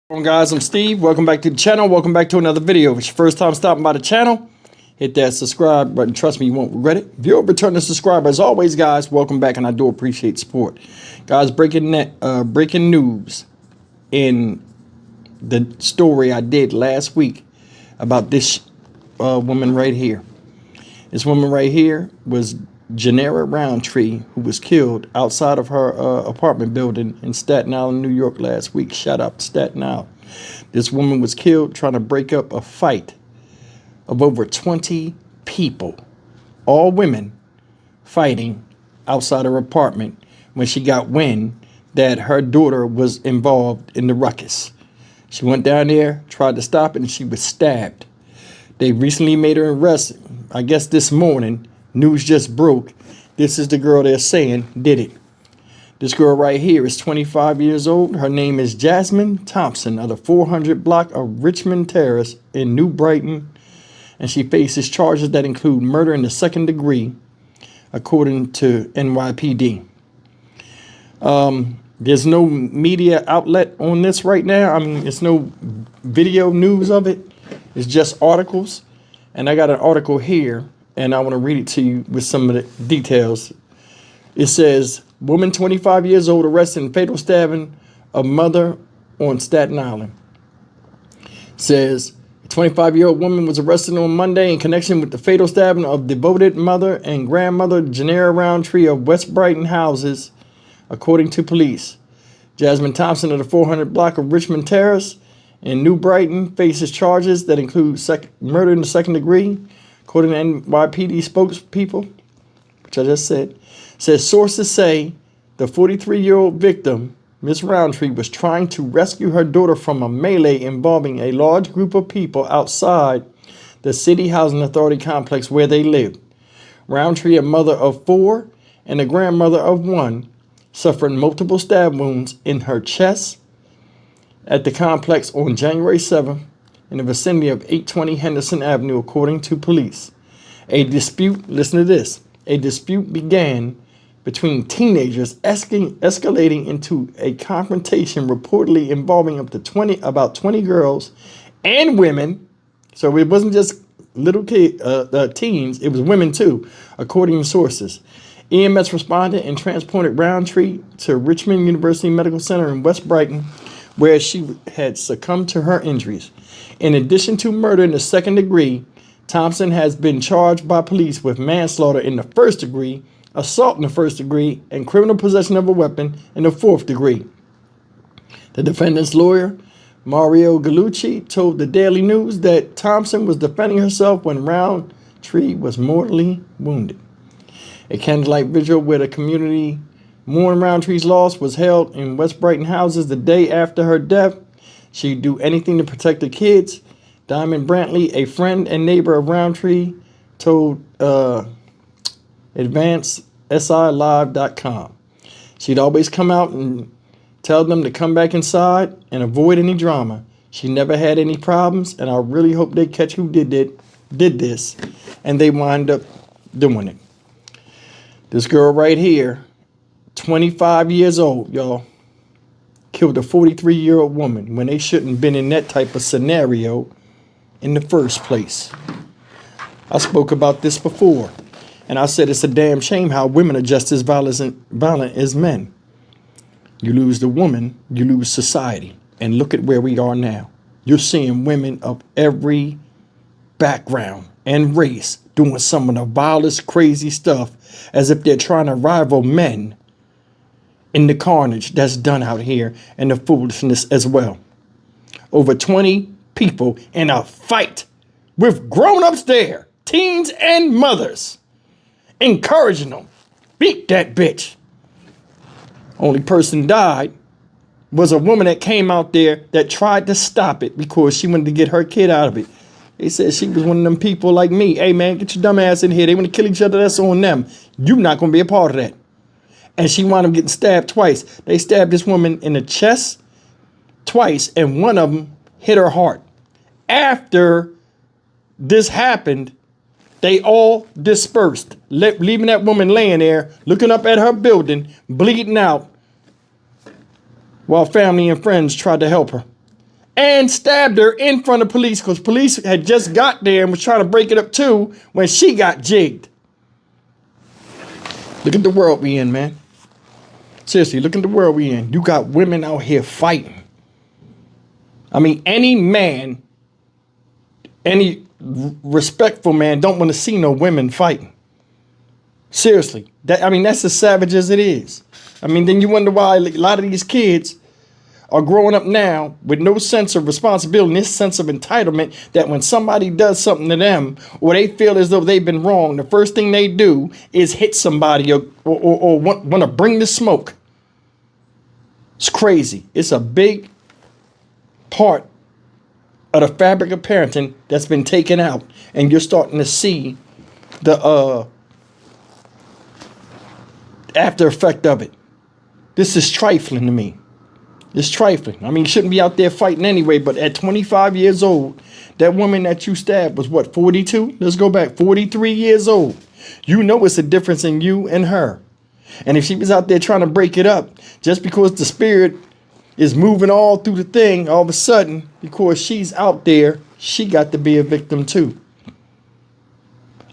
Hello guys, I'm Steve. Welcome back to the channel. Welcome back to another video. If it's your first time stopping by the channel, hit that subscribe button. Trust me, you won't regret it. If you're a returning subscriber, as always, guys, welcome back, and I do appreciate support. Guys, breaking news in the story I did last week about this woman right here. This woman right here was Jennira Roundtree, who was killed outside of her apartment building in Staten Island, New York last week. Shout out to Staten Island. This woman was killed trying to break up a fight of over 20 people, all women, fighting outside her apartment when she got wind that her daughter was involved in the ruckus. She went down there, tried to stop it, and she was stabbed. They recently made her arrest, I guess this morning. News just broke. This is the girl they're saying did it. This girl right here is 25 years old. Her name is Jasmine Thompson of the 400 block of Richmond Terrace in New Brighton. And she faces charges that include murder in the second degree, according to NYPD. There's no media outlet on this right now. I mean, it's no video news of it. It's just articles. And I got an article here, and I want to read it to you with some of the details. It says, woman 25 years old arrested in fatal stabbing of mother on Staten Island. It says, a 25-year-old woman was arrested on Monday in connection with the fatal stabbing of devoted mother and grandmother Jennira Roundtree of West Brighton houses, according to police. Jasmine Thompson of the 400 block of Richmond Terrace in New Brighton faces charges that include murder in the second degree, according to NYPD spokespeople, which I just said. Says sources say the 43-year-old victim, Miss Roundtree, was trying to rescue her daughter from a melee involving a large group of people outside the City Housing Authority complex where they lived. Roundtree, a mother of 4 and a grandmother of 1, suffered multiple stab wounds in her chest at the complex on January 7th in the vicinity of 820 Henderson Avenue, according to police. A dispute, listen to this, a dispute began between teenagers escalating into a confrontation reportedly involving about 20 girls and women. So it wasn't just little teens, it was women too, according to sources. EMS responded and transported Roundtree to Richmond University Medical Center in West Brighton, where she had succumbed to her injuries. In addition to murder in the second degree, Thompson has been charged by police with manslaughter in the first degree, assault in the first degree, and criminal possession of a weapon in the fourth degree. The defendant's lawyer, Mario Gallucci, told the Daily News that Thompson was defending herself when Roundtree was mortally wounded. A candlelight vigil where the community mourned Roundtree's loss was held in West Brighton houses the day after her death. She'd do anything to protect the kids. Diamond Brantley, a friend and neighbor of Roundtree, told AdvanceSILive.com. She'd always come out and tell them to come back inside and avoid any drama. She never had any problems, and I really hope they catch who did this, and they wind up doing it. This girl right here, 25 years old, y'all, killed a 43-year-old woman when they shouldn't have been in that type of scenario in the first place. I spoke about this before, and I said it's a damn shame how women are just as violent as men. You lose the woman, you lose society. And look at where we are now. You're seeing women of every background and race doing some of the vilest, crazy stuff as if they're trying to rival men in the carnage that's done out here and the foolishness as well. Over 20 people in a fight with grown-ups there, teens and mothers, encouraging them. Beat that bitch. Only person died was a woman that came out there that tried to stop it because she wanted to get her kid out of it. They said she was one of them people like me. Hey, man, get your dumb ass in here. They want to kill each other. That's on them. You're not going to be a part of that. And she wound up getting stabbed twice. They stabbed this woman in the chest twice, and one of them hit her heart. After this happened, they all dispersed, leaving that woman laying there, looking up at her building, bleeding out, while family and friends tried to help her. and stabbed her in front of police because police had just got there and was trying to break it up too when she got jigged. Look at the world we in, man. Seriously, look at the world we in. You got women out here fighting. I mean, any man, any respectful man don't want to see no women fighting. Seriously. That's as savage as it is. I mean, then you wonder why a lot of these kids are growing up now with no sense of responsibility, this sense of entitlement that when somebody does something to them or they feel as though they've been wrong, the first thing they do is hit somebody or want to bring the smoke. It's crazy. It's a big part of the fabric of parenting that's been taken out, and you're starting to see the after effect of it. This is trifling to me. It's trifling. I mean, you shouldn't be out there fighting anyway, but at 25 years old, that woman that you stabbed was what, 42? Let's go back, 43 years old. You know it's a difference in you and her. And if she was out there trying to break it up, just because the spirit is moving all through the thing, all of a sudden, because she's out there, she got to be a victim too.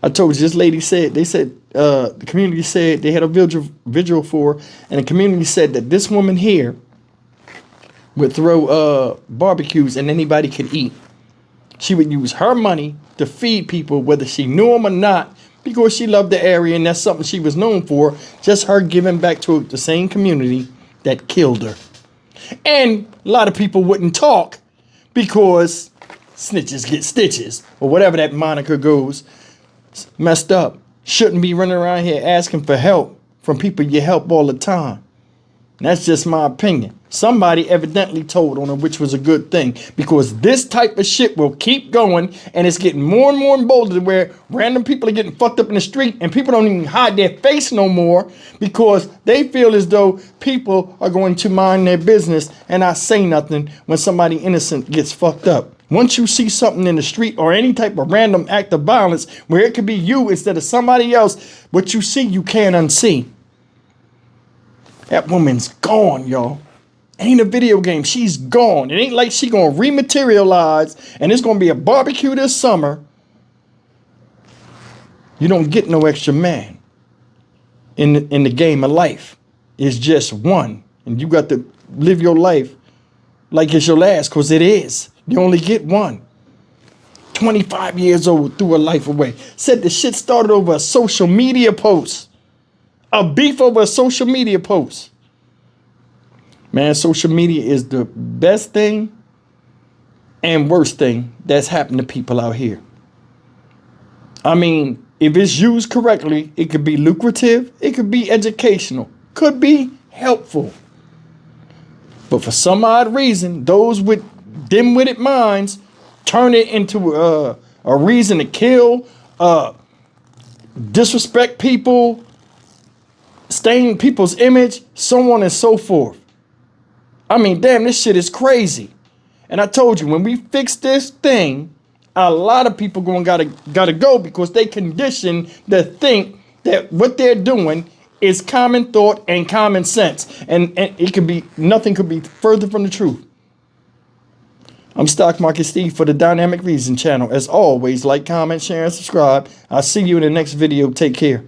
I told you, this lady said, the community said they had a vigil for her, and the community said that this woman here would throw barbecues and anybody could eat. She would use her money to feed people, whether she knew them or not, because she loved the area and that's something she was known for. Just her giving back to the same community that killed her. And a lot of people wouldn't talk because snitches get stitches, or whatever that moniker goes. Messed up. Shouldn't be running around here asking for help from people you help all the time. That's just my opinion. Somebody evidently told on her, which was a good thing, because this type of shit will keep going, and it's getting more and more bolder where random people are getting fucked up in the street and people don't even hide their face no more because they feel as though people are going to mind their business and not say nothing when somebody innocent gets fucked up. Once you see something in the street or any type of random act of violence where it could be you instead of somebody else, what you see you can't unsee. That woman's gone, y'all. Ain't a video game. She's gone. It ain't like she gonna rematerialize and it's gonna be a barbecue this summer. You don't get no extra man in the game of life. It's just one. And you got to live your life like it's your last, because it is. You only get one. 25 years old, threw her life away. Said the shit started over a social media post. A beef over a social media post. Man, social media is the best thing and worst thing that's happened to people out here. I mean, if it's used correctly, it could be lucrative. It could be educational. Could be helpful. But for some odd reason, those with dim-witted minds turn it into a reason to kill, disrespect people, stain people's image, so on and so forth. I mean, damn, this shit is crazy. And I told you, when we fix this thing, a lot of people gotta go because they conditioned to think that what they're doing is common thought and common sense. And it could be, nothing could be further from the truth. I'm Stock Market Steve for the Dynamic Reason channel. As always, like, comment, share, and subscribe. I'll see you in the next video. Take care.